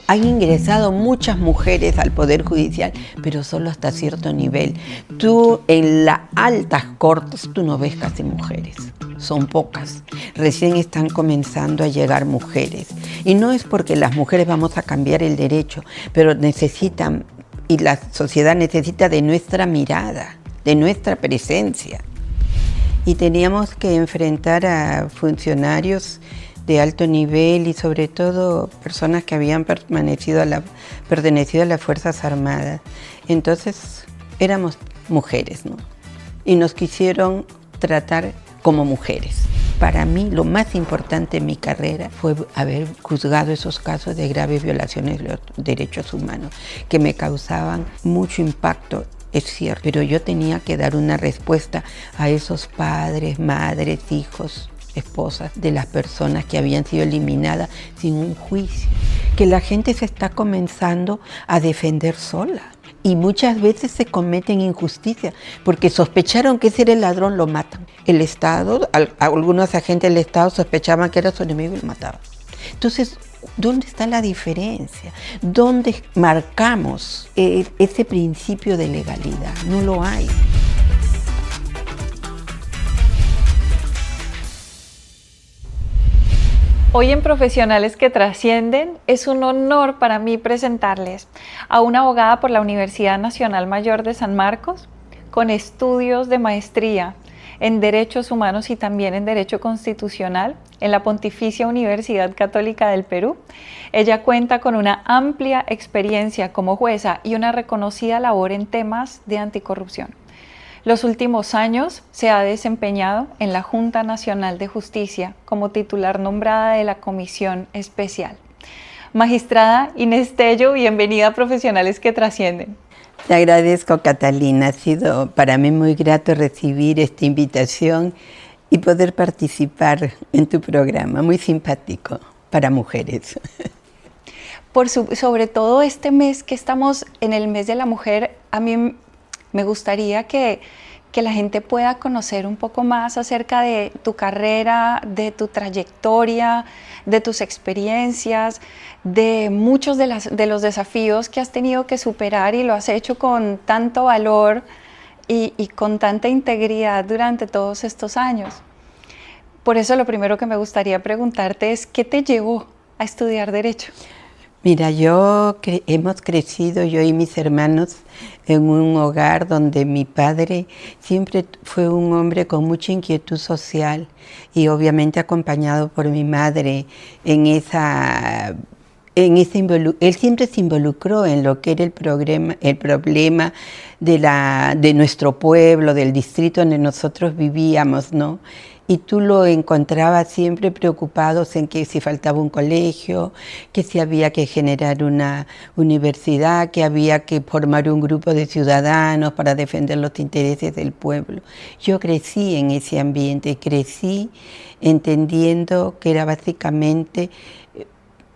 Han ingresado muchas mujeres al Poder Judicial, pero solo hasta cierto nivel. Tú en las altas cortes, tú no ves casi mujeres, son pocas. Recién están comenzando a llegar mujeres. Y no es porque las mujeres vamos a cambiar el derecho, pero necesitan, y la sociedad necesita de nuestra mirada, de nuestra presencia. Y teníamos que enfrentar a funcionarios de alto nivel y sobre todo personas que habían pertenecido a las Fuerzas Armadas. Entonces éramos mujeres, ¿no? Y nos quisieron tratar como mujeres. Para mí lo más importante en mi carrera fue haber juzgado esos casos de graves violaciones de los derechos humanos que me causaban mucho impacto. Es cierto, pero yo tenía que dar una respuesta a esos padres, madres, hijos, esposas de las personas que habían sido eliminadas sin un juicio, que la gente se está comenzando a defender sola y muchas veces se cometen injusticias porque sospecharon que ese era el ladrón, lo matan. El Estado, algunos agentes del Estado sospechaban que era su enemigo y lo mataban. Entonces, ¿dónde está la diferencia? ¿Dónde marcamos ese principio de legalidad? No lo hay. Hoy en Profesionales que Trascienden es un honor para mí presentarles a una abogada por la Universidad Nacional Mayor de San Marcos con estudios de maestría en Derechos Humanos y también en Derecho Constitucional en la Pontificia Universidad Católica del Perú. Ella cuenta con una amplia experiencia como jueza y una reconocida labor en temas de anticorrupción. Los últimos años se ha desempeñado en la Junta Nacional de Justicia como titular nombrada de la Comisión Especial. Magistrada Inés Tello, bienvenida a Profesionales que Trascienden. Te agradezco, Catalina. Ha sido para mí muy grato recibir esta invitación y poder participar en tu programa. Muy simpático para mujeres. Sobre todo este mes que estamos en el mes de la mujer, a mí me gustaría que la gente pueda conocer un poco más acerca de tu carrera, de tu trayectoria, de tus experiencias, de muchos de los desafíos que has tenido que superar y lo has hecho con tanto valor y con tanta integridad durante todos estos años. Por eso lo primero que me gustaría preguntarte es, ¿qué te llevó a estudiar Derecho? Mira, hemos crecido, yo y mis hermanos, en un hogar donde mi padre siempre fue un hombre con mucha inquietud social y obviamente acompañado por mi madre él siempre se involucró en lo que era el problema de nuestro pueblo, del distrito donde nosotros vivíamos, ¿no? Y tú lo encontrabas siempre preocupados en que si faltaba un colegio, que si había que generar una universidad, que había que formar un grupo de ciudadanos para defender los intereses del pueblo. Yo crecí en ese ambiente, crecí entendiendo que era básicamente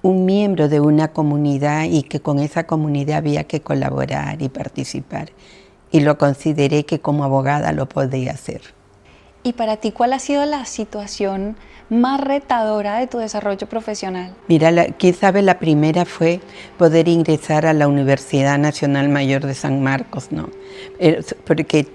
un miembro de una comunidad y que con esa comunidad había que colaborar y participar. Y lo consideré que como abogada lo podía hacer. ¿Y para ti cuál ha sido la situación más retadora de tu desarrollo profesional? Mira, quizá la primera fue poder ingresar a la Universidad Nacional Mayor de San Marcos, ¿no? Porque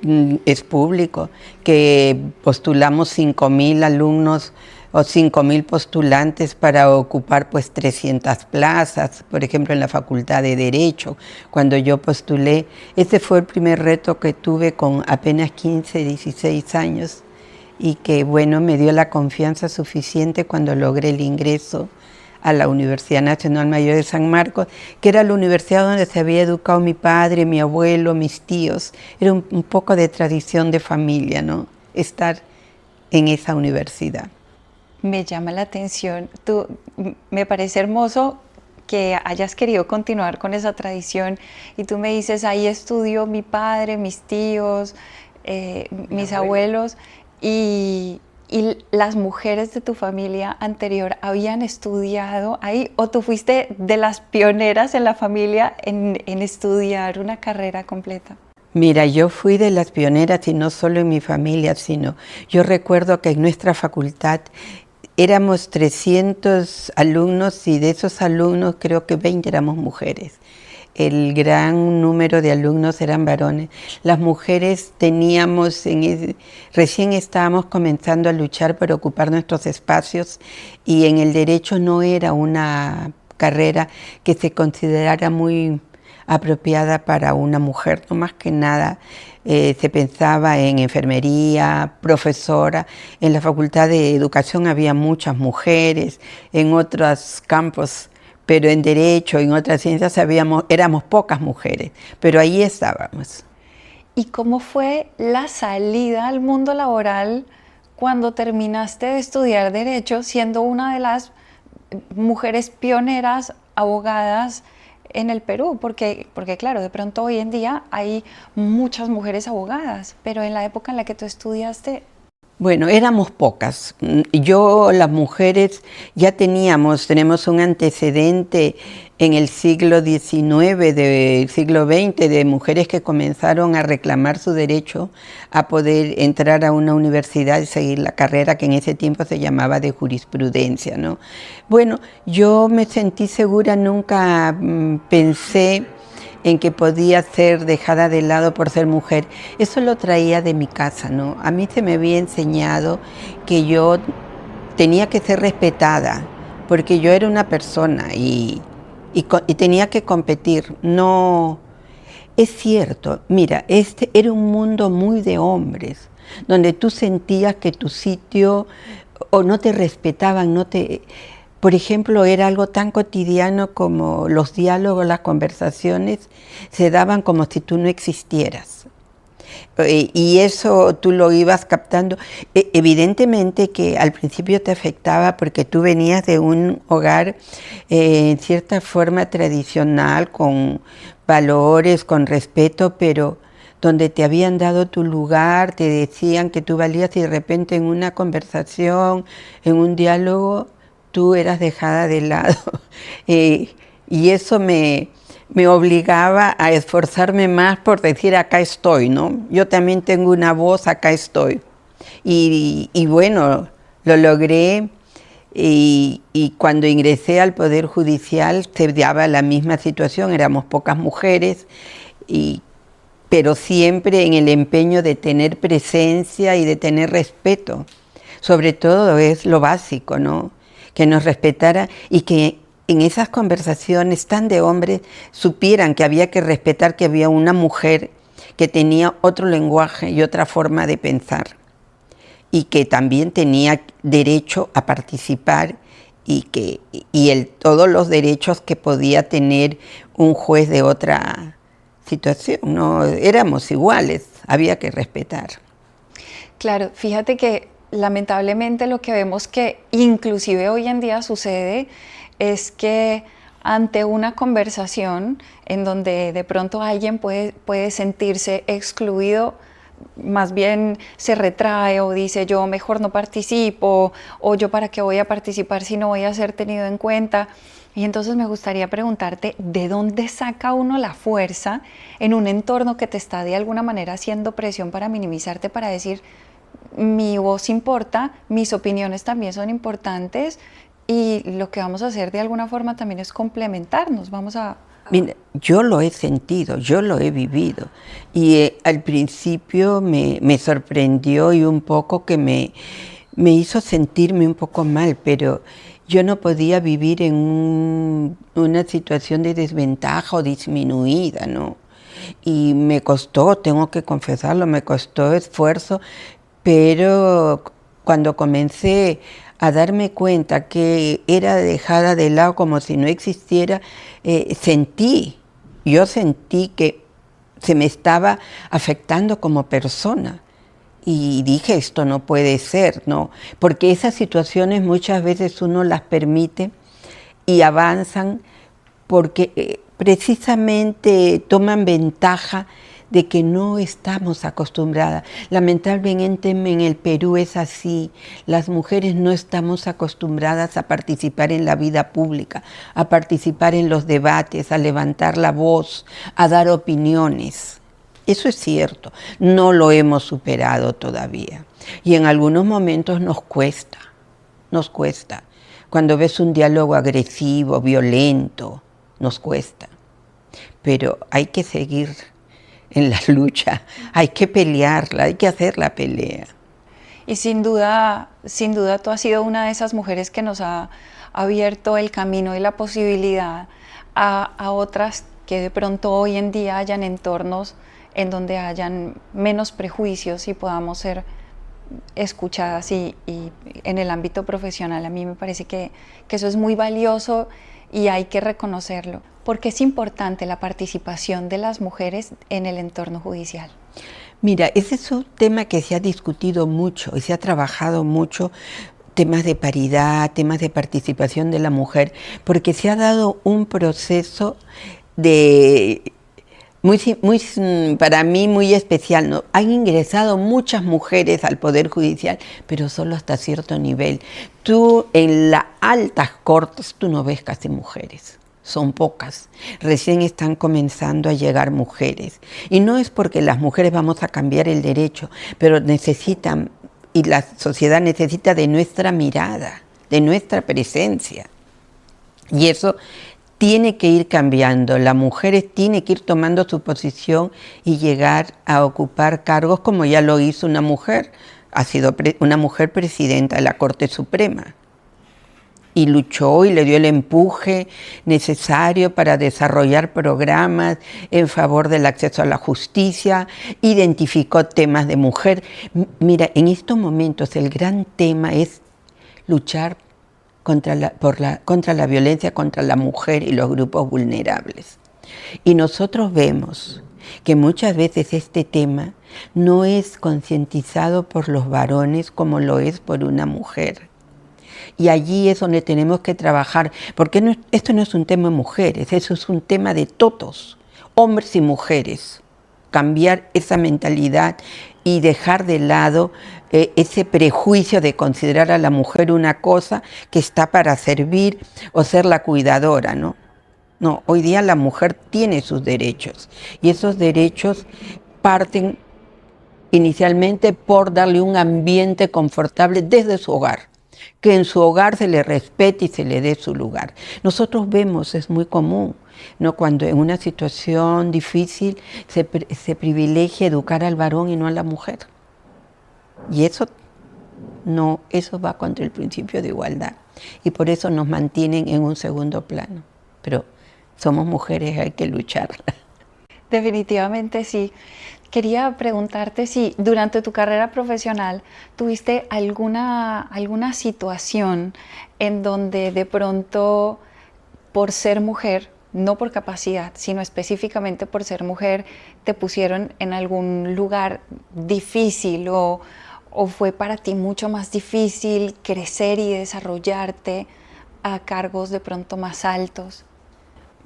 es público, que postulamos 5,000 alumnos o 5,000 postulantes para ocupar pues 300 plazas, por ejemplo en la Facultad de Derecho. Cuando yo postulé, ese fue el primer reto que tuve con apenas 15, 16 años. Y que bueno, me dio la confianza suficiente cuando logré el ingreso a la Universidad Nacional Mayor de San Marcos, que era la universidad donde se había educado mi padre, mi abuelo, mis tíos. Era un poco de tradición de familia, ¿no? Estar en esa universidad. Me llama la atención, me parece hermoso que hayas querido continuar con esa tradición y tú me dices, ahí estudió mi padre, mis tíos, mis abuelos. ¿Y las mujeres de tu familia anterior habían estudiado ahí o tú fuiste de las pioneras en la familia en estudiar una carrera completa? Mira, yo fui de las pioneras y no solo en mi familia, sino yo recuerdo que en nuestra facultad éramos 300 alumnos y de esos alumnos creo que 20 éramos mujeres. El gran número de alumnos eran varones. Las mujeres recién estábamos comenzando a luchar por ocupar nuestros espacios y en el derecho no era una carrera que se considerara muy apropiada para una mujer, no más que nada. Se pensaba en enfermería, profesora. En la Facultad de Educación había muchas mujeres, en otros campos, pero en Derecho, en otras ciencias éramos pocas mujeres, pero ahí estábamos. ¿Y cómo fue la salida al mundo laboral cuando terminaste de estudiar Derecho, siendo una de las mujeres pioneras, abogadas en el Perú? Porque claro, de pronto hoy en día hay muchas mujeres abogadas, pero en la época en la que tú estudiaste... Bueno, éramos pocas. Las mujeres, ya tenemos un antecedente en el siglo XIX, del siglo XX, de mujeres que comenzaron a reclamar su derecho a poder entrar a una universidad y seguir la carrera que en ese tiempo se llamaba de jurisprudencia, ¿no? Bueno, yo me sentí segura, nunca pensé en que podía ser dejada de lado por ser mujer. Eso lo traía de mi casa, ¿no? A mí se me había enseñado que yo tenía que ser respetada, porque yo era una persona y tenía que competir. No, es cierto, mira, este era un mundo muy de hombres, donde tú sentías que tu sitio o no te respetaban, por ejemplo, era algo tan cotidiano como los diálogos, las conversaciones, se daban como si tú no existieras. Y eso tú lo ibas captando. Evidentemente que al principio te afectaba porque tú venías de un hogar en cierta forma tradicional, con valores, con respeto, pero donde te habían dado tu lugar, te decían que tú valías y de repente en una conversación, en un diálogo, tú eras dejada de lado. Y eso me obligaba a esforzarme más por decir acá estoy, ¿no? Yo también tengo una voz, acá estoy. Y bueno, lo logré y cuando ingresé al Poder Judicial se daba la misma situación, éramos pocas mujeres, pero siempre en el empeño de tener presencia y de tener respeto. Sobre todo es lo básico, ¿no? Que nos respetara y que en esas conversaciones tan de hombres supieran que había que respetar que había una mujer que tenía otro lenguaje y otra forma de pensar y que también tenía derecho a participar todos los derechos que podía tener un juez de otra situación. No éramos iguales, había que respetar. Claro, fíjate que lamentablemente lo que vemos que inclusive hoy en día sucede es que ante una conversación en donde de pronto alguien puede sentirse excluido, más bien se retrae o dice yo mejor no participo, o yo para qué voy a participar si no voy a ser tenido en cuenta. Y entonces me gustaría preguntarte, ¿de dónde saca uno la fuerza en un entorno que te está de alguna manera haciendo presión para minimizarte, para decir mi voz importa, mis opiniones también son importantes y lo que vamos a hacer de alguna forma también es complementarnos? Mira, yo lo he sentido, yo lo he vivido y al principio me sorprendió y un poco que me hizo sentirme un poco mal, pero yo no podía vivir en una situación de desventaja o disminuida, ¿no? Y me costó, tengo que confesarlo, me costó esfuerzo, pero cuando comencé a darme cuenta que era dejada de lado como si no existiera, yo sentí que se me estaba afectando como persona. Y dije, esto no puede ser, ¿no? Porque esas situaciones muchas veces uno las permite y avanzan porque precisamente toman ventaja de que no estamos acostumbradas. Lamentablemente en el Perú es así. Las mujeres no estamos acostumbradas a participar en la vida pública, a participar en los debates, a levantar la voz, a dar opiniones. Eso es cierto, no lo hemos superado todavía. Y en algunos momentos nos cuesta nos cuesta. Cuando ves un diálogo agresivo, violento, nos cuesta. Pero hay que seguir en la lucha, hay que pelearla, hay que hacer la pelea. Y sin duda tú has sido una de esas mujeres que nos ha abierto el camino y la posibilidad a otras que de pronto hoy en día hayan entornos en donde hayan menos prejuicios y podamos ser escuchadas y en el ámbito profesional. A mí me parece que eso es muy valioso y hay que reconocerlo, porque es importante la participación de las mujeres en el entorno judicial. Mira, ese es un tema que se ha discutido mucho y se ha trabajado mucho, temas de paridad, temas de participación de la mujer, porque se ha dado un proceso para mí muy especial, ¿no? Han ingresado muchas mujeres al Poder Judicial, pero solo hasta cierto nivel. Tú en las altas cortes, tú no ves casi mujeres. Son pocas. Recién están comenzando a llegar mujeres. Y no es porque las mujeres vamos a cambiar el derecho, pero necesitan, y la sociedad necesita de nuestra mirada, de nuestra presencia. Y eso tiene que ir cambiando. Las mujeres tienen que ir tomando su posición y llegar a ocupar cargos como ya lo hizo una mujer. Ha sido una mujer presidenta de la Corte Suprema. Y luchó y le dio el empuje necesario para desarrollar programas en favor del acceso a la justicia, identificó temas de mujer. Mira, en estos momentos el gran tema es luchar contra la violencia contra la mujer y los grupos vulnerables. Y nosotros vemos que muchas veces este tema no es concientizado por los varones como lo es por una mujer. Y allí es donde tenemos que trabajar, porque esto no es un tema de mujeres, eso es un tema de todos, hombres y mujeres. Cambiar esa mentalidad y dejar de lado ese prejuicio de considerar a la mujer una cosa que está para servir o ser la cuidadora, ¿no? No, hoy día la mujer tiene sus derechos y esos derechos parten inicialmente por darle un ambiente confortable desde su hogar, que en su hogar se le respete y se le dé su lugar. Nosotros vemos, es muy común, ¿no? Cuando en una situación difícil se privilegia educar al varón y no a la mujer. Y eso va contra el principio de igualdad. Y por eso nos mantienen en un segundo plano. Pero somos mujeres, hay que lucharla. Definitivamente sí. Quería preguntarte si durante tu carrera profesional tuviste alguna situación en donde de pronto por ser mujer, no por capacidad, sino específicamente por ser mujer, te pusieron en algún lugar difícil o fue para ti mucho más difícil crecer y desarrollarte a cargos de pronto más altos.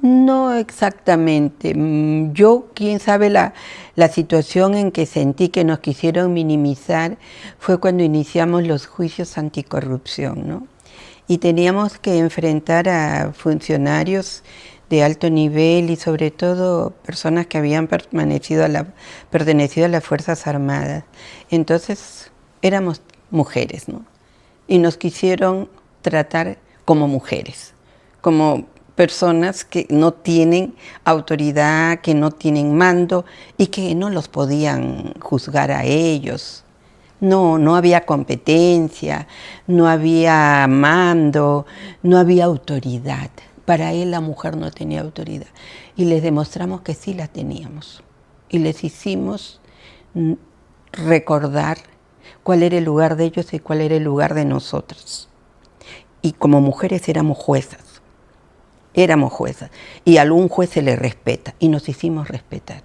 No exactamente. Yo, quién sabe, la situación en que sentí que nos quisieron minimizar fue cuando iniciamos los juicios anticorrupción, ¿no? Y teníamos que enfrentar a funcionarios de alto nivel y sobre todo personas que habían pertenecido a las Fuerzas Armadas. Entonces éramos mujeres, ¿no? Y nos quisieron tratar como mujeres, como personas que no tienen autoridad, que no tienen mando y que no los podían juzgar a ellos. No había competencia, no había mando, no había autoridad. Para él la mujer no tenía autoridad. Y les demostramos que sí la teníamos. Y les hicimos recordar cuál era el lugar de ellos y cuál era el lugar de nosotros. Y como mujeres éramos juezas. Y a algún juez se le respeta y nos hicimos respetar.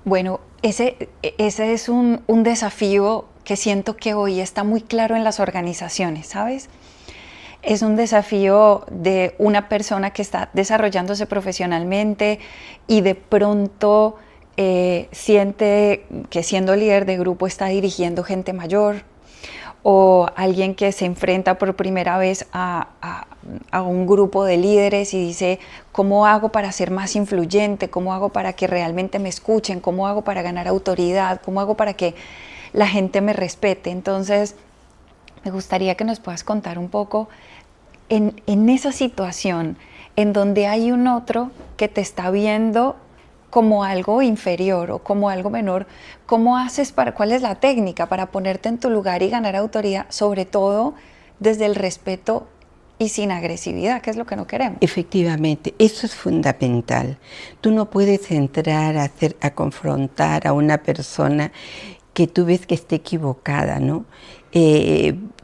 Bueno, ese es un desafío que siento que hoy está muy claro en las organizaciones, ¿sabes? Es un desafío de una persona que está desarrollándose profesionalmente y de pronto siente que siendo líder de grupo está dirigiendo gente mayor, o alguien que se enfrenta por primera vez a un grupo de líderes y dice, ¿cómo hago para ser más influyente? ¿Cómo hago para que realmente me escuchen? ¿Cómo hago para ganar autoridad? ¿Cómo hago para que la gente me respete? Entonces, Me gustaría que nos puedas contar un poco en esa situación en donde hay un otro que te está viendo como algo inferior o como algo menor. ¿Cómo haces cuál es la técnica para ponerte en tu lugar y ganar autoridad, sobre todo desde el respeto y sin agresividad, que es lo que no queremos? Efectivamente, eso es fundamental. Tú no puedes entrar a confrontar a una persona que tú ves que esté equivocada, ¿no?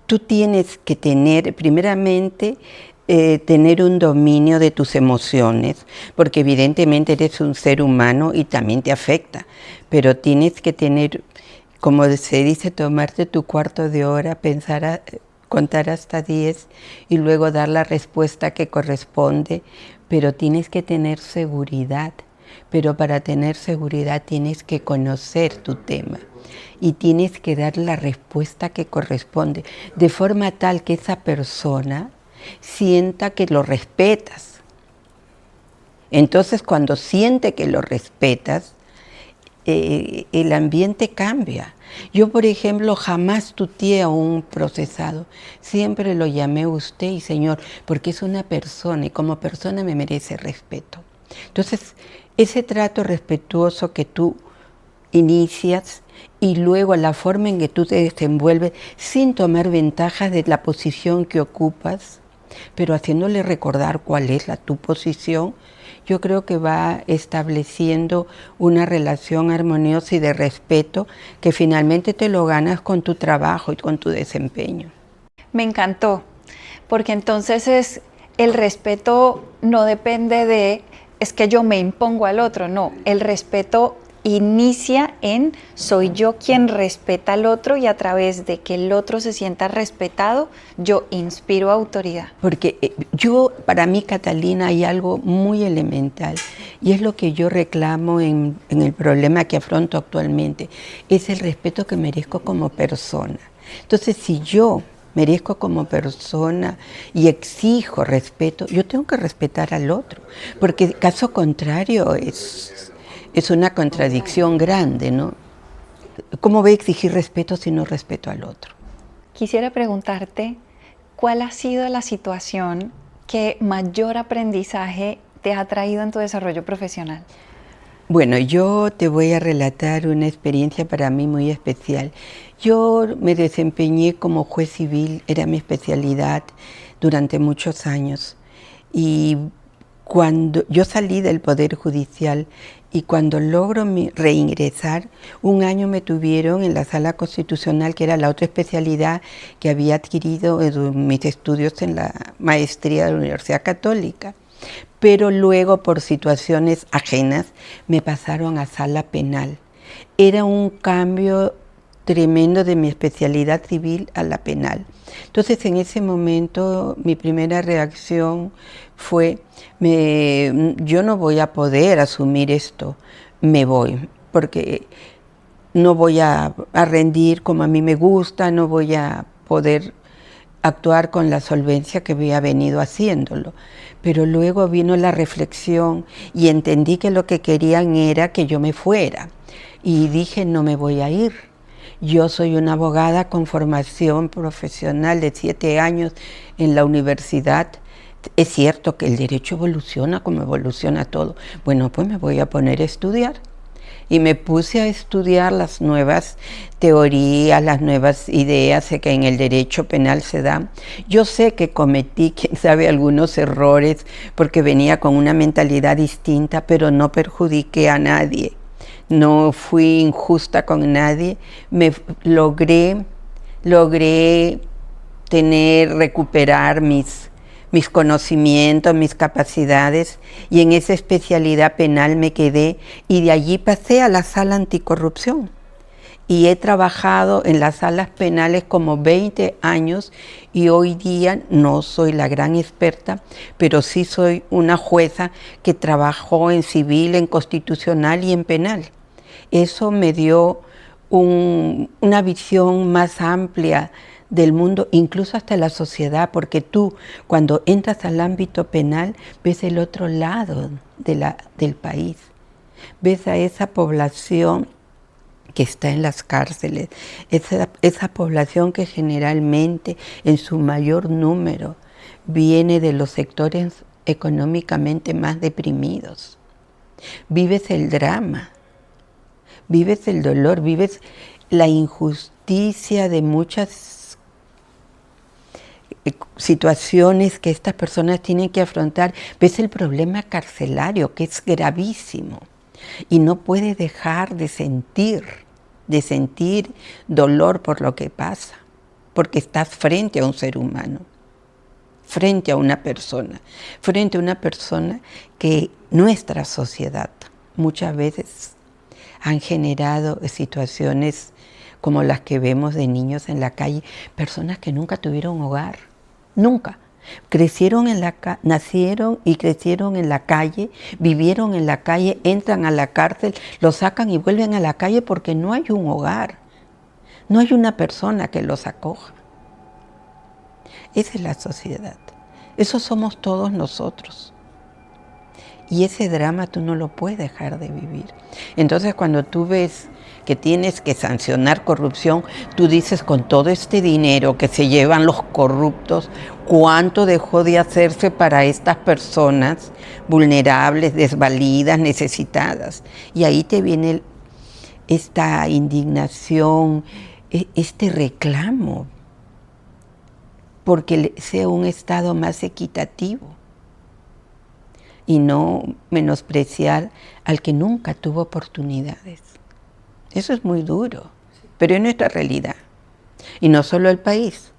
Tú tienes que tener, primeramente, tener un dominio de tus emociones, porque evidentemente eres un ser humano y también te afecta, pero tienes que tener, como se dice, tomarte tu cuarto de hora, contar hasta 10 y luego dar la respuesta que corresponde, pero tienes que tener seguridad. Pero para tener seguridad tienes que conocer tu tema y tienes que dar la respuesta que corresponde, de forma tal que esa persona sienta que lo respetas. Entonces, cuando siente que lo respetas, el ambiente cambia. Yo, por ejemplo, jamás tuteé a un procesado. Siempre lo llamé usted y señor, porque es una persona y como persona me merece respeto. Entonces, ese trato respetuoso que tú inicias y luego la forma en que tú te desenvuelves sin tomar ventajas de la posición que ocupas, pero haciéndole recordar cuál es tu posición, yo creo que va estableciendo una relación armoniosa y de respeto que finalmente te lo ganas con tu trabajo y con tu desempeño. Me encantó, porque entonces el respeto no depende de, es que yo me impongo al otro, no, el respeto inicia en soy yo quien respeta al otro y a través de que el otro se sienta respetado, yo inspiro autoridad. Porque para mí, Catalina, hay algo muy elemental y es lo que yo reclamo en el problema que afronto actualmente, es el respeto que merezco como persona. Entonces, si yo merezco como persona y exijo respeto, yo tengo que respetar al otro, porque caso contrario es una contradicción grande, ¿no? ¿Cómo voy a exigir respeto si no respeto al otro? Quisiera preguntarte, ¿cuál ha sido la situación que mayor aprendizaje te ha traído en tu desarrollo profesional? Bueno, yo te voy a relatar una experiencia para mí muy especial. Yo me desempeñé como juez civil, era mi especialidad durante muchos años. Y cuando yo salí del Poder Judicial y cuando logro reingresar, un año me tuvieron en la Sala Constitucional, que era la otra especialidad que había adquirido en mis estudios en la maestría de la Universidad Católica. Pero luego, por situaciones ajenas, me pasaron a Sala Penal. Era un cambio tremendo de mi especialidad civil a la penal. Entonces, en ese momento, mi primera reacción fue, yo no voy a poder asumir esto, me voy, porque no voy a rendir como a mí me gusta, no voy a poder actuar con la solvencia que había venido haciéndolo. Pero luego vino la reflexión y entendí que lo que querían era que yo me fuera. Y dije, no me voy a ir. Yo soy una abogada con formación profesional de 7 años en la universidad. Es cierto que el derecho evoluciona como evoluciona todo. Bueno, pues me voy a poner a estudiar. Y me puse a estudiar las nuevas teorías, las nuevas ideas que en el derecho penal se dan. Yo sé que cometí, quién sabe, algunos errores porque venía con una mentalidad distinta, pero no perjudiqué a nadie. No fui injusta con nadie. Logré recuperar mis conocimientos, mis capacidades, y en esa especialidad penal me quedé y de allí pasé a la sala anticorrupción. Y he trabajado en las salas penales como 20 años y hoy día no soy la gran experta, pero sí soy una jueza que trabajó en civil, en constitucional y en penal. Eso me dio una visión más amplia del mundo, incluso hasta la sociedad, porque tú cuando entras al ámbito penal ves el otro lado del país, ves a esa población que está en las cárceles, esa población que generalmente en su mayor número viene de los sectores económicamente más deprimidos. Vives el drama, vives el dolor, vives la injusticia de muchas situaciones que estas personas tienen que afrontar. Ves el problema carcelario, que es gravísimo, y no puedes dejar de sentir dolor por lo que pasa, porque estás frente a un ser humano, frente a una persona que nuestra sociedad muchas veces han generado situaciones como las que vemos de niños en la calle, personas que nunca tuvieron hogar, nunca. Nacieron y crecieron en la calle, vivieron en la calle, entran a la cárcel, los sacan y vuelven a la calle porque no hay un hogar, no hay una persona que los acoja. Esa es la sociedad, eso somos todos nosotros. Y ese drama tú no lo puedes dejar de vivir. Entonces cuando tú ves que tienes que sancionar corrupción, tú dices, con todo este dinero que se llevan los corruptos, ¿cuánto dejó de hacerse para estas personas vulnerables, desvalidas, necesitadas? Y ahí te viene esta indignación, este reclamo, porque sea un Estado más equitativo y no menospreciar al que nunca tuvo oportunidades. Eso es muy duro, pero es nuestra realidad. Y no solo el país.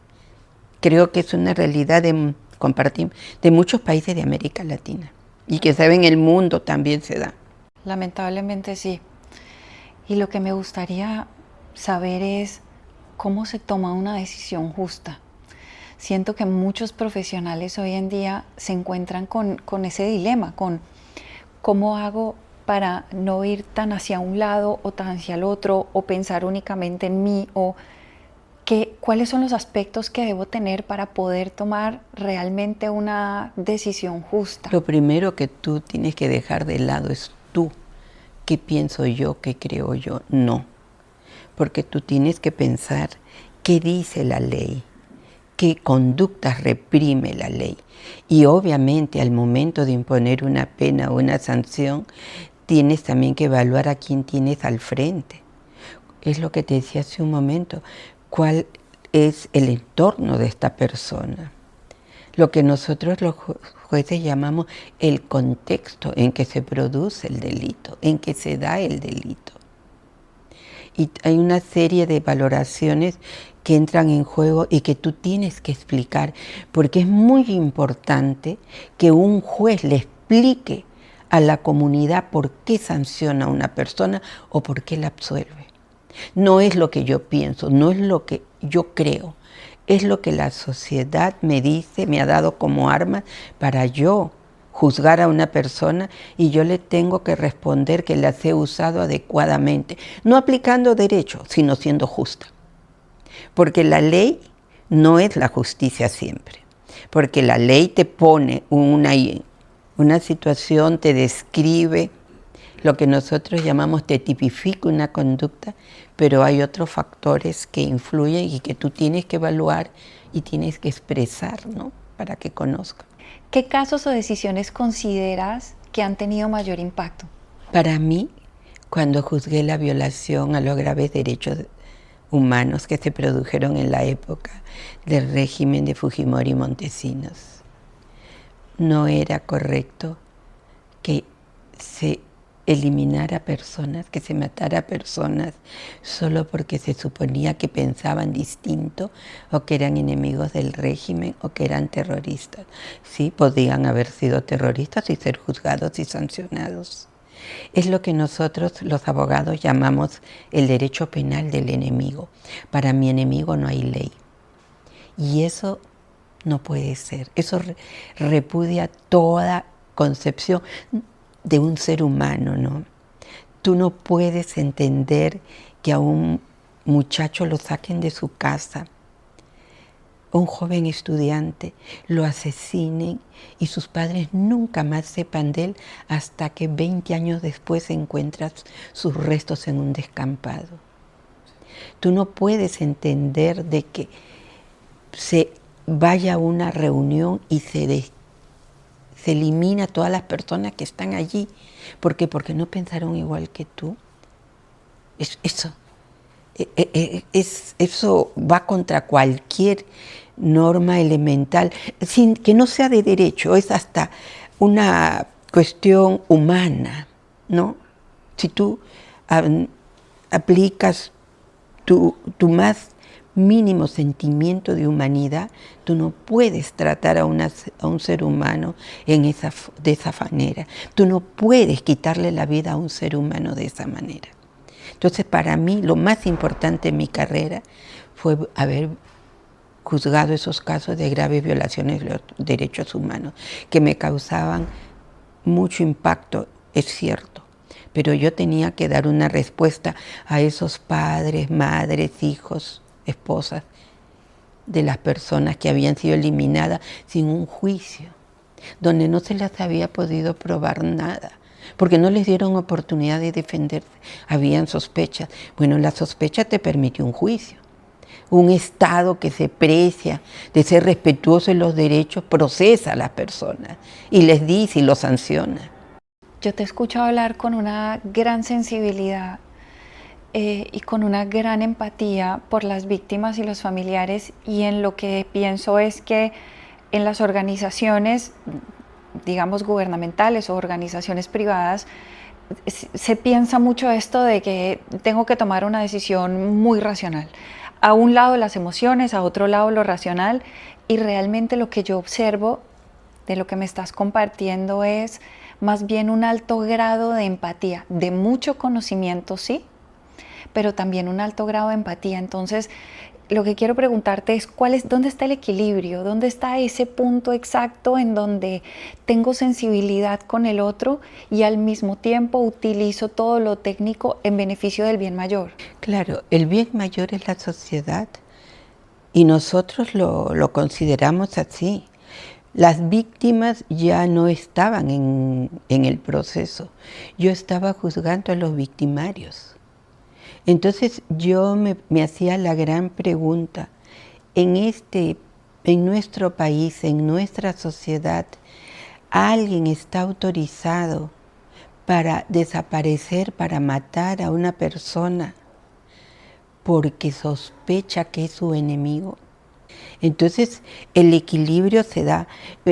Creo que es una realidad de muchos países de América Latina. Y que saben, el mundo también se da. Lamentablemente sí. Y lo que me gustaría saber es cómo se toma una decisión justa. Siento que muchos profesionales hoy en día se encuentran con ese dilema, con cómo hago para no ir tan hacia un lado o tan hacia el otro, o pensar únicamente en mí, o cuáles son los aspectos que debo tener para poder tomar realmente una decisión justa. Lo primero que tú tienes que dejar de lado es tú. ¿Qué pienso yo? ¿Qué creo yo? No. Porque tú tienes que pensar qué dice la ley, qué conductas reprime la ley. Y obviamente al momento de imponer una pena o una sanción, tienes también que evaluar a quién tienes al frente. Es lo que te decía hace un momento, cuál es el entorno de esta persona. Lo que nosotros los jueces llamamos el contexto en que se produce el delito, en que se da el delito. Y hay una serie de valoraciones que entran en juego y que tú tienes que explicar, porque es muy importante que un juez le explique a la comunidad por qué sanciona a una persona o por qué la absuelve. No es lo que yo pienso, no es lo que yo creo, es lo que la sociedad me dice, me ha dado como arma para yo juzgar a una persona, y yo le tengo que responder que las he usado adecuadamente, no aplicando derecho, sino siendo justa. Porque la ley no es la justicia siempre, porque la ley te pone una situación, te describe lo que nosotros llamamos, te tipifica una conducta, pero hay otros factores que influyen y que tú tienes que evaluar y tienes que expresar, ¿no?, para que conozcan. ¿Qué casos o decisiones consideras que han tenido mayor impacto? Para mí, cuando juzgué la violación a los graves derechos humanos que se produjeron en la época del régimen de Fujimori y Montesinos, no era correcto que se eliminara personas, que se matara personas solo porque se suponía que pensaban distinto o que eran enemigos del régimen o que eran terroristas. Sí, podían haber sido terroristas y ser juzgados y sancionados. Es lo que nosotros los abogados llamamos el derecho penal del enemigo. Para mi enemigo no hay ley. Y eso no puede ser. Eso repudia toda concepción de un ser humano, ¿no? Tú no puedes entender que a un muchacho lo saquen de su casa un joven estudiante, lo asesinen y sus padres nunca más sepan de él hasta que 20 años después encuentras sus restos en un descampado. Tú no puedes entender de que se vaya a una reunión y se elimina a todas las personas que están allí. ¿Por qué? Porque no pensaron igual que tú. Eso va contra cualquier norma elemental, sin que no sea de derecho, es hasta una cuestión humana, ¿no? Si tú aplicas tu más mínimo sentimiento de humanidad, tú no puedes tratar a un ser humano de esa manera. Tú no puedes quitarle la vida a un ser humano de esa manera. Entonces, para mí, lo más importante en mi carrera fue haber juzgado esos casos de graves violaciones de los derechos humanos, que me causaban mucho impacto, es cierto, pero yo tenía que dar una respuesta a esos padres, madres, hijos, esposas de las personas que habían sido eliminadas sin un juicio, donde no se les había podido probar nada, porque no les dieron oportunidad de defenderse. Habían sospechas. Bueno, la sospecha te permite un juicio. Un Estado que se precia de ser respetuoso de los derechos procesa a las personas y les dice y los sanciona. Yo te escucho hablar con una gran sensibilidad y con una gran empatía por las víctimas y los familiares, y en lo que pienso es que en las organizaciones, digamos, gubernamentales o organizaciones privadas, se piensa mucho esto de que tengo que tomar una decisión muy racional. A un lado las emociones, a otro lado lo racional, y realmente lo que yo observo de lo que me estás compartiendo es más bien un alto grado de empatía, de mucho conocimiento, sí, pero también un alto grado de empatía. Entonces, lo que quiero preguntarte es ¿dónde está el equilibrio? ¿Dónde está ese punto exacto en donde tengo sensibilidad con el otro y al mismo tiempo utilizo todo lo técnico en beneficio del bien mayor? Claro, el bien mayor es la sociedad y nosotros lo consideramos así. Las víctimas ya no estaban en el proceso. Yo estaba juzgando a los victimarios. Entonces yo me hacía la gran pregunta, en nuestro país, en nuestra sociedad, ¿alguien está autorizado para desaparecer, para matar a una persona porque sospecha que es su enemigo? Entonces el equilibrio se da.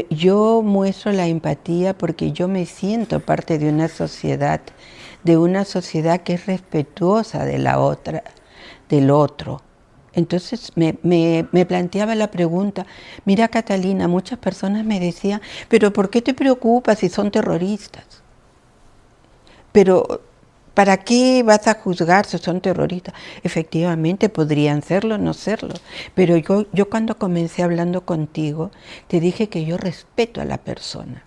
Yo muestro la empatía porque yo me siento parte de una sociedad que es respetuosa de la otra, del otro. Entonces me planteaba la pregunta, mira Catalina, muchas personas me decían, pero ¿por qué te preocupas si son terroristas? Pero ¿para qué vas a juzgar si son terroristas? Efectivamente podrían serlo, no serlo. Pero yo cuando comencé hablando contigo, te dije que yo respeto a la persona.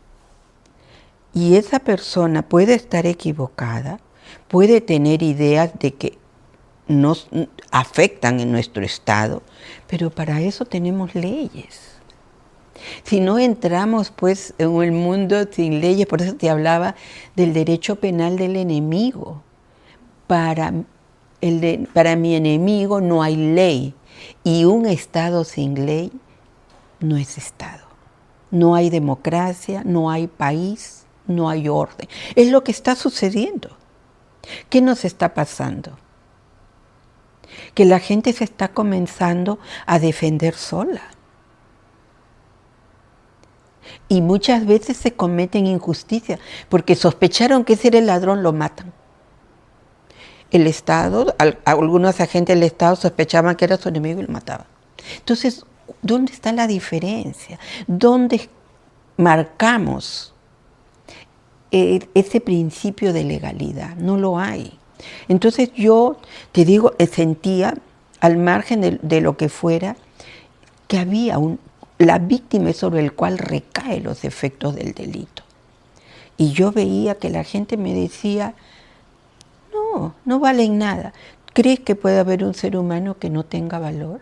Y esa persona puede estar equivocada, puede tener ideas de que nos afectan en nuestro Estado, pero para eso tenemos leyes. Si no entramos pues en el mundo sin leyes, por eso te hablaba del derecho penal del enemigo. Para mi enemigo no hay ley, y un Estado sin ley no es Estado. No hay democracia, no hay país, no hay orden. Es lo que está sucediendo. ¿Qué nos está pasando? Que la gente se está comenzando a defender sola. Y muchas veces se cometen injusticias, porque sospecharon que ese era el ladrón, lo matan. El Estado, algunos agentes del Estado sospechaban que era su enemigo y lo mataban. Entonces, ¿dónde está la diferencia? ¿Dónde marcamos ese principio de legalidad? No lo hay. Entonces yo, te digo, sentía, al margen de lo que fuera, que había la víctima es sobre el cual recaen los efectos del delito. Y yo veía que la gente me decía, no valen nada. ¿Crees que puede haber un ser humano que no tenga valor?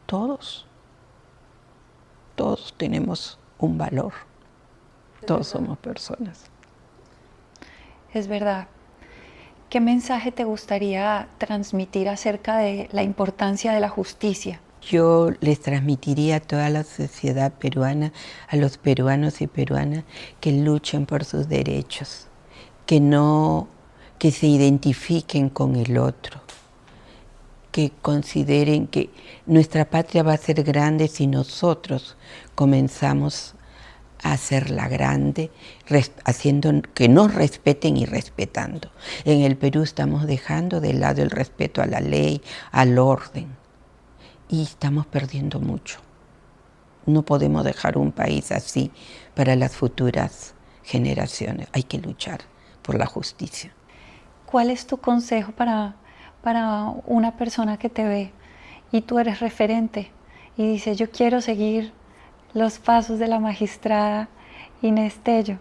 Todos tenemos un valor. Todos somos personas. Es verdad. ¿Qué mensaje te gustaría transmitir acerca de la importancia de la justicia? Yo les transmitiría a toda la sociedad peruana, a los peruanos y peruanas, que luchen por sus derechos, que se identifiquen con el otro, que consideren que nuestra patria va a ser grande si nosotros comenzamos a hacerla grande, haciendo que nos respeten y respetando. En el Perú estamos dejando de lado el respeto a la ley, al orden, y estamos perdiendo mucho. No podemos dejar un país así para las futuras generaciones. Hay que luchar por la justicia. ¿Cuál es tu consejo para una persona que te ve y tú eres referente y dice, yo quiero seguir los pasos de la magistrada Inés Tello?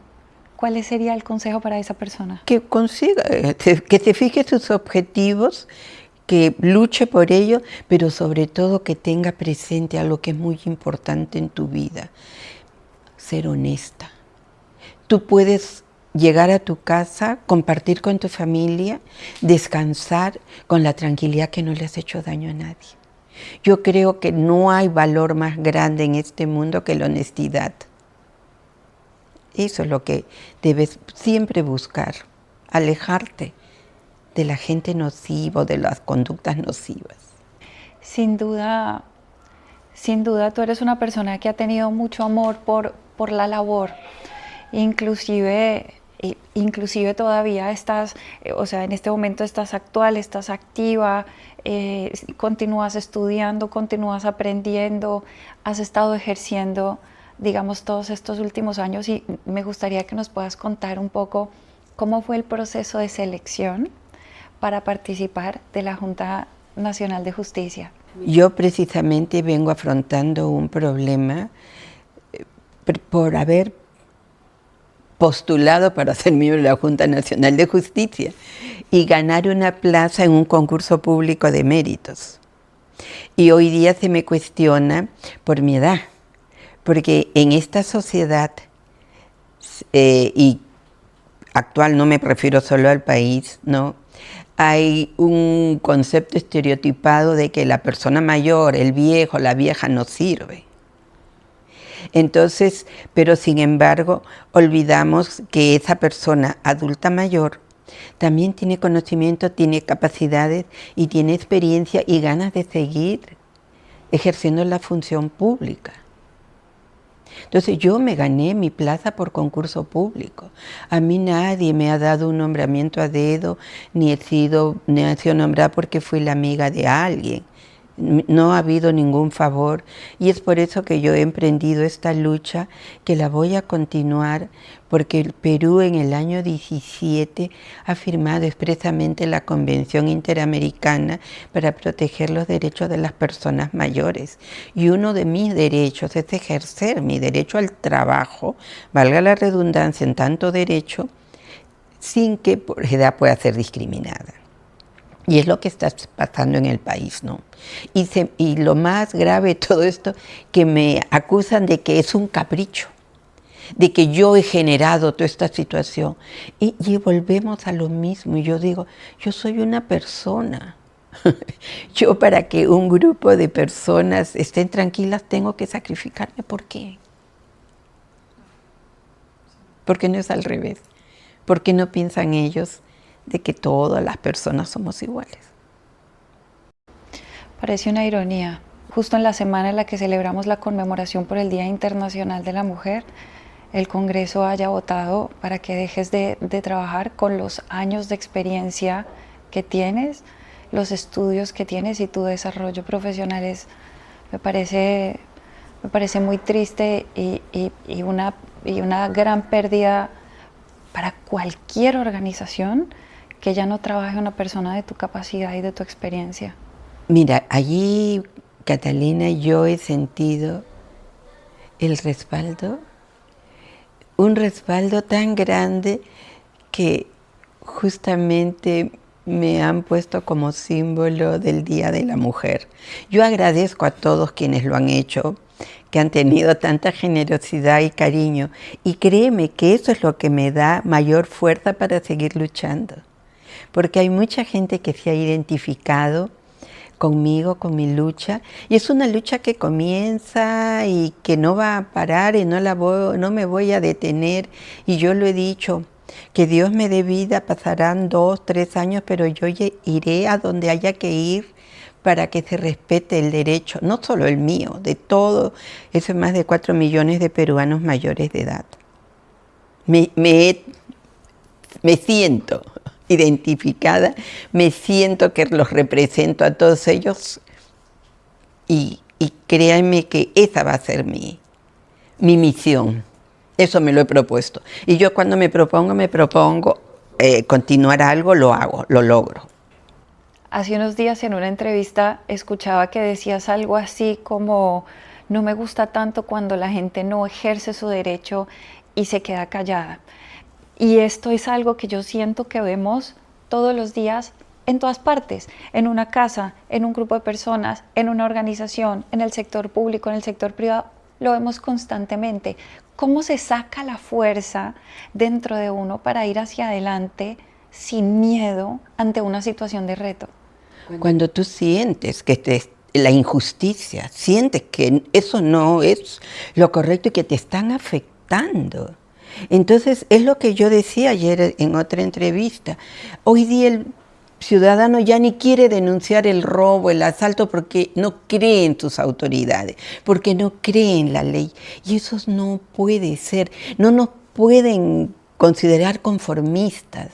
¿Cuál sería el consejo para esa persona? Que consiga, que se fije sus objetivos, que luche por ello, pero sobre todo que tenga presente algo que es muy importante en tu vida: ser honesta. Tú puedes llegar a tu casa, compartir con tu familia, descansar con la tranquilidad que no le has hecho daño a nadie. Yo creo que no hay valor más grande en este mundo que la honestidad. Eso es lo que debes siempre buscar, alejarte de la gente nociva, de las conductas nocivas. Sin duda, tú eres una persona que ha tenido mucho amor por la labor. Inclusive todavía estás, o sea, en este momento estás actual, estás activa, continúas estudiando, continúas aprendiendo, has estado ejerciendo, digamos, todos estos últimos años, y me gustaría que nos puedas contar un poco cómo fue el proceso de selección para participar de la Junta Nacional de Justicia. Yo precisamente vengo afrontando un problema por haber postulado para ser miembro de la Junta Nacional de Justicia y ganar una plaza en un concurso público de méritos. Y hoy día se me cuestiona por mi edad, porque en esta sociedad, y actual, no me refiero solo al país, ¿no?, hay un concepto estereotipado de que la persona mayor, el viejo, la vieja no sirve. Entonces, pero sin embargo, olvidamos que esa persona adulta mayor también tiene conocimiento, tiene capacidades y tiene experiencia y ganas de seguir ejerciendo la función pública. Entonces yo me gané mi plaza por concurso público. A mí nadie me ha dado un nombramiento a dedo, ni he sido nombrada porque fui la amiga de alguien. No ha habido ningún favor, y es por eso que yo he emprendido esta lucha, que la voy a continuar, porque el Perú en el año 17 ha firmado expresamente la Convención Interamericana para proteger los derechos de las personas mayores, y uno de mis derechos es ejercer mi derecho al trabajo, valga la redundancia, en tanto derecho, sin que por edad pueda ser discriminada. Y es lo que está pasando en el país, ¿no? Y lo más grave de todo esto, que me acusan de que es un capricho, de que yo he generado toda esta situación. Y volvemos a lo mismo. Y yo digo, yo soy una persona. Yo, para que un grupo de personas estén tranquilas, tengo que sacrificarme. ¿Por qué? Porque no es al revés. Porque no piensan ellos de que todas las personas somos iguales. Parece una ironía. Justo en la semana en la que celebramos la conmemoración por el Día Internacional de la Mujer, el Congreso haya votado para que dejes de trabajar con los años de experiencia que tienes, los estudios que tienes y tu desarrollo profesional. Me parece muy triste y una gran pérdida para cualquier organización que ya no trabaje una persona de tu capacidad y de tu experiencia. Mira, allí, Catalina, yo he sentido el respaldo, un respaldo tan grande que justamente me han puesto como símbolo del Día de la Mujer. Yo agradezco a todos quienes lo han hecho, que han tenido tanta generosidad y cariño. Y créeme que eso es lo que me da mayor fuerza para seguir luchando. Porque hay mucha gente que se ha identificado conmigo, con mi lucha, y es una lucha que comienza y que no va a parar y no me voy a detener, y yo lo he dicho, que Dios me dé vida, pasarán 2, 3 años, pero yo iré a donde haya que ir para que se respete el derecho, no solo el mío, de todo, esos más de 4 millones de peruanos mayores de edad. Me siento identificada, me siento que los represento a todos ellos y créanme que esa va a ser mi misión. Eso me lo he propuesto. Y yo cuando me propongo continuar algo, lo hago, lo logro. Hace unos días en una entrevista escuchaba que decías algo así como: no me gusta tanto cuando la gente no ejerce su derecho y se queda callada. Y esto es algo que yo siento que vemos todos los días en todas partes, en una casa, en un grupo de personas, en una organización, en el sector público, en el sector privado, lo vemos constantemente. ¿Cómo se saca la fuerza dentro de uno para ir hacia adelante sin miedo ante una situación de reto? Cuando tú sientes que la injusticia, sientes que eso no es lo correcto y que te están afectando. Entonces, es lo que yo decía ayer en otra entrevista. Hoy día el ciudadano ya ni quiere denunciar el robo, el asalto, porque no cree en sus autoridades, porque no cree en la ley. Y eso no puede ser. No nos pueden considerar conformistas.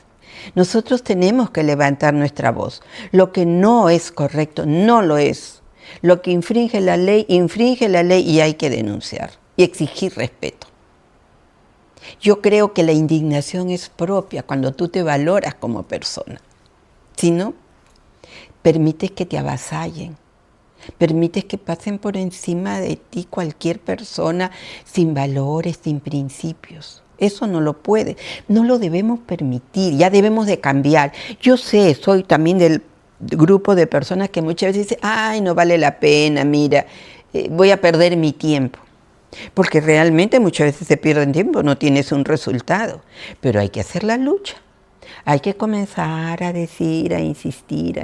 Nosotros tenemos que levantar nuestra voz. Lo que no es correcto, no lo es. Lo que infringe la ley y hay que denunciar y exigir respeto. Yo creo que la indignación es propia cuando tú te valoras como persona. Si no, permites que te avasallen, permites que pasen por encima de ti cualquier persona sin valores, sin principios. Eso no lo puede, no lo debemos permitir, ya debemos de cambiar. Yo sé, soy también del grupo de personas que muchas veces dicen: ay, no vale la pena, mira, voy a perder mi tiempo. Porque realmente muchas veces se pierde tiempo, no tienes un resultado, pero hay que hacer la lucha. Hay que comenzar a decir, a insistir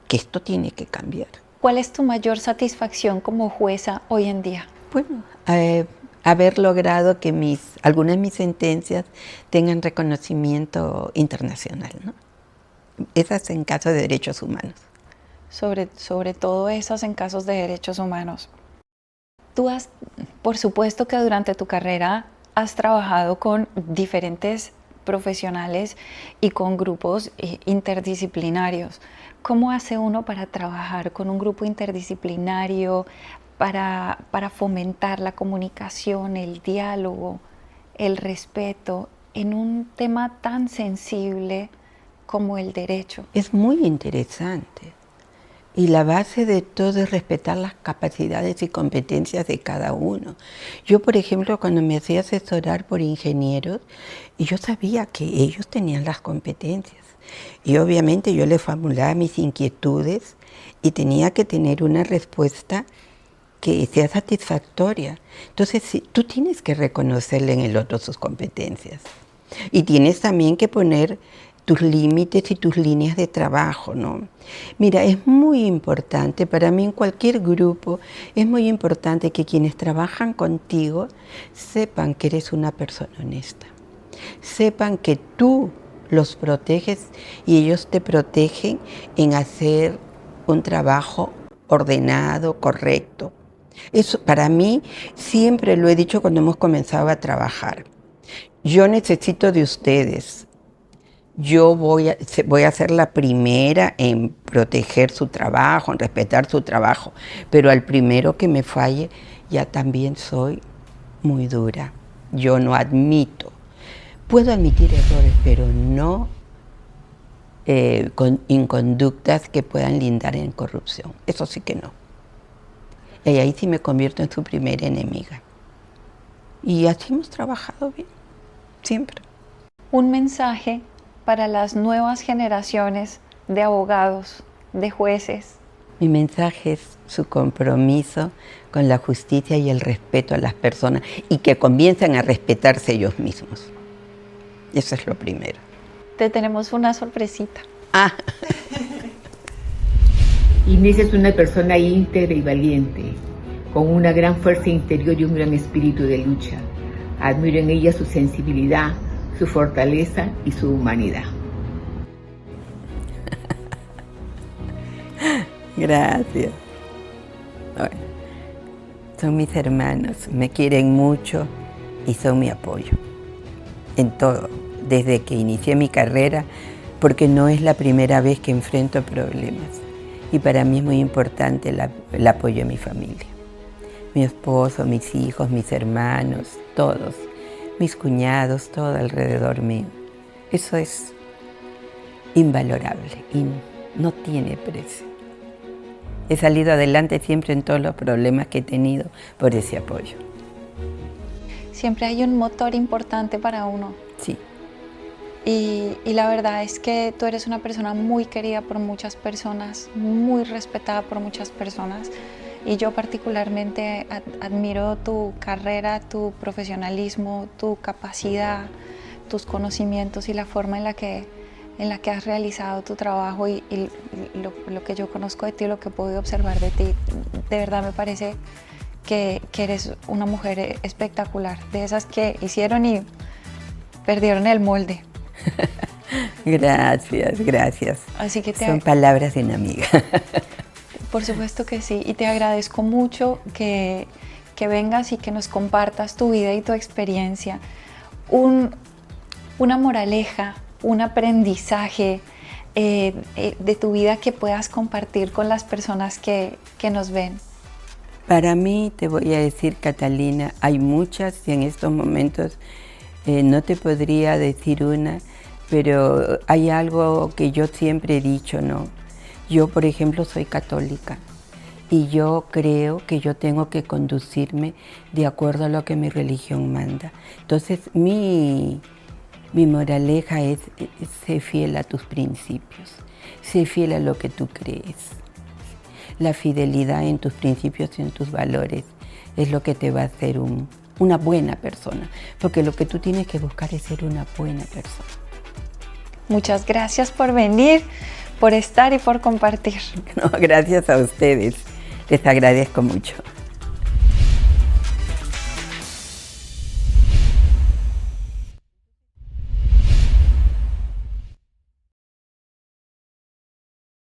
que esto tiene que cambiar. ¿Cuál es tu mayor satisfacción como jueza hoy en día? Bueno, haber logrado que algunas de mis sentencias tengan reconocimiento internacional, ¿no? Esas en casos de derechos humanos. Sobre todo esas en casos de derechos humanos. Tú por supuesto que durante tu carrera has trabajado con diferentes profesionales y con grupos interdisciplinarios. ¿Cómo hace uno para trabajar con un grupo interdisciplinario, para fomentar la comunicación, el diálogo, el respeto en un tema tan sensible como el derecho? Es muy interesante. Y la base de todo es respetar las capacidades y competencias de cada uno. Yo, por ejemplo, cuando me hacía asesorar por ingenieros, yo sabía que ellos tenían las competencias. Y obviamente yo les formulaba mis inquietudes y tenía que tener una respuesta que sea satisfactoria. Entonces, sí, tú tienes que reconocerle en el otro sus competencias. Y tienes también que poner tus límites y tus líneas de trabajo, ¿no? Mira, es muy importante, para mí en cualquier grupo, es muy importante que quienes trabajan contigo sepan que eres una persona honesta, sepan que tú los proteges y ellos te protegen en hacer un trabajo ordenado, correcto. Eso para mí, siempre lo he dicho cuando hemos comenzado a trabajar. Yo necesito de ustedes. Yo voy a ser la primera en proteger su trabajo, en respetar su trabajo, pero al primero que me falle, ya también soy muy dura. Yo no admito. Puedo admitir errores, pero no con inconductas que puedan lindar en corrupción. Eso sí que no. Y ahí sí me convierto en su primera enemiga. Y así hemos trabajado bien, siempre. Un mensaje para las nuevas generaciones de abogados, de jueces? Mi mensaje es su compromiso con la justicia y el respeto a las personas y que comiencen a respetarse ellos mismos. Eso es lo primero. Te tenemos una sorpresita. Ah. Inés es una persona íntegra y valiente, con una gran fuerza interior y un gran espíritu de lucha. Admiro en ella su sensibilidad, su fortaleza y su humanidad. Gracias. Bueno, son mis hermanos, me quieren mucho y son mi apoyo en todo, desde que inicié mi carrera, porque no es la primera vez que enfrento problemas. Y para mí es muy importante el apoyo de mi familia. Mi esposo, mis hijos, mis hermanos, todos, mis cuñados, todo alrededor mío. Eso es invalorable y no tiene precio. He salido adelante siempre en todos los problemas que he tenido por ese apoyo. Siempre hay un motor importante para uno. Sí. Y la verdad es que tú eres una persona muy querida por muchas personas, muy respetada por muchas personas. Y yo particularmente admiro tu carrera, tu profesionalismo, tu capacidad, tus conocimientos y la forma en la que has realizado tu trabajo y lo que yo conozco de ti, lo que he podido observar de ti. De verdad me parece que eres una mujer espectacular, de esas que hicieron y perdieron el molde. Gracias, gracias. Así que son palabras de una amiga. Por supuesto que sí, y te agradezco mucho que vengas y que nos compartas tu vida y tu experiencia. Una moraleja, un aprendizaje de tu vida que puedas compartir con las personas que nos ven. Para mí, te voy a decir, Catalina, hay muchas y en estos momentos no te podría decir una, pero hay algo que yo siempre he dicho, ¿no? Yo, por ejemplo, soy católica y yo creo que yo tengo que conducirme de acuerdo a lo que mi religión manda. Entonces, mi moraleja es ser fiel a tus principios, ser fiel a lo que tú crees. La fidelidad en tus principios y en tus valores es lo que te va a hacer una buena persona, porque lo que tú tienes que buscar es ser una buena persona. Muchas gracias por venir, por estar y por compartir. No, gracias a ustedes, les agradezco mucho.